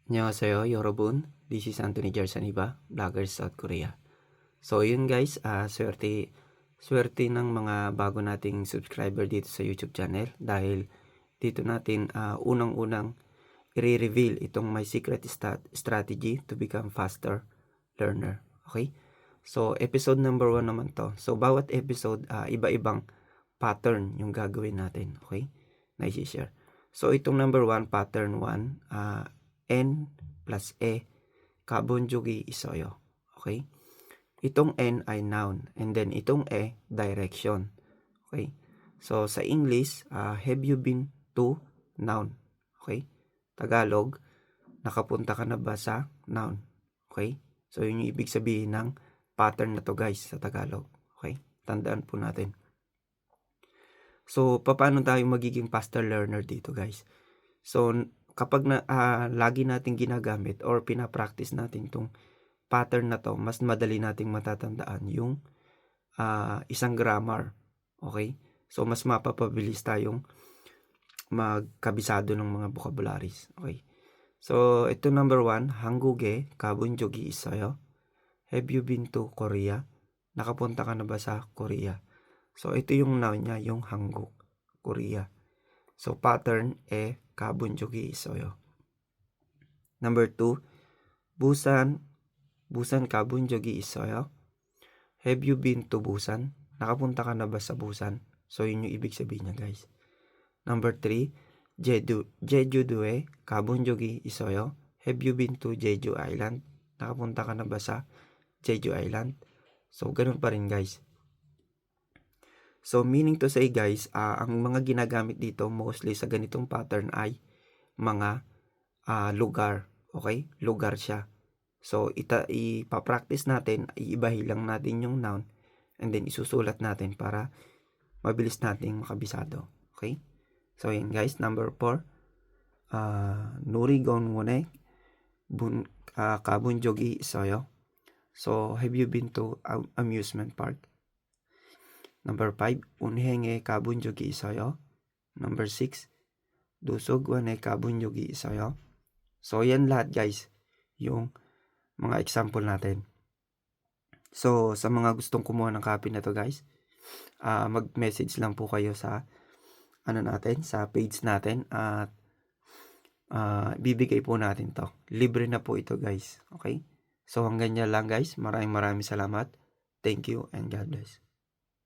Annyeonghaseyo, Yorobun. This is Anthony Jarsaniba, vlogger South Korea. So yun guys, swerte ng mga bago nating subscriber dito sa YouTube channel dahil dito natin unang-unang i-reveal itong my secret strategy to become faster learner. Okay? So episode number 1 naman to. So bawat episode, iba-ibang pattern yung gagawin natin. Okay? Na i-share. So itong number 1, pattern 1, N plus E, kabunjugi isoyo. Okay? Itong N ay noun and then itong E, direction. Okay? So sa English, have you been to noun? Okay? Tagalog, nakapunta ka na ba sa noun? Okay? So yun yung ibig sabihin ng pattern na to guys sa Tagalog. Okay? Tandaan po natin. So paano tayo magiging faster learner dito guys? So kapag lagi nating ginagamit or pinapractice natin itong pattern na to, mas madali nating matatandaan yung isang grammar. Okay? So mas mapapabilis tayong magkabisado ng mga vocabularies. Okay? So ito number 1, 한국에 가본 적이 있어요? Have you been to Korea? Nakapunta ka na ba sa Korea? So ito yung noun niya, yung 한국, Korea. So pattern 가본 적이 있어요. Number 2, Busan 가본 적이 있어요? Have you been to Busan? Nakapunta ka na ba sa Busan? So yun yung ibig sabihin niya guys. Number 3, 제주도에 가본 적이 있어요? Have you been to Jeju Island? Nakapunta ka na ba sa Jeju Island? So ganun pa rin guys. So meaning to say guys, ang mga ginagamit dito mostly sa ganitong pattern ay mga lugar. Okay? Lugar siya. So ipapractice natin, iibahin lang natin yung noun and then isusulat natin para mabilis nating makabisado. Okay? So yun guys, number 4. 놀이공원에 가본 적이 있어요? So have you been to amusement park? Number 5, 운행에 가본 적이 있어요? Number 6, 도서관에 가본 적이 있어요? So yan lahat guys, yung mga example natin. So sa mga gustong kumuha ng copy na to guys, mag-message lang po kayo sa sa page natin at bibigay po natin to. Libre na po ito guys. Okay? So hanggang dyan lang guys. Maraming salamat. Thank you and God bless.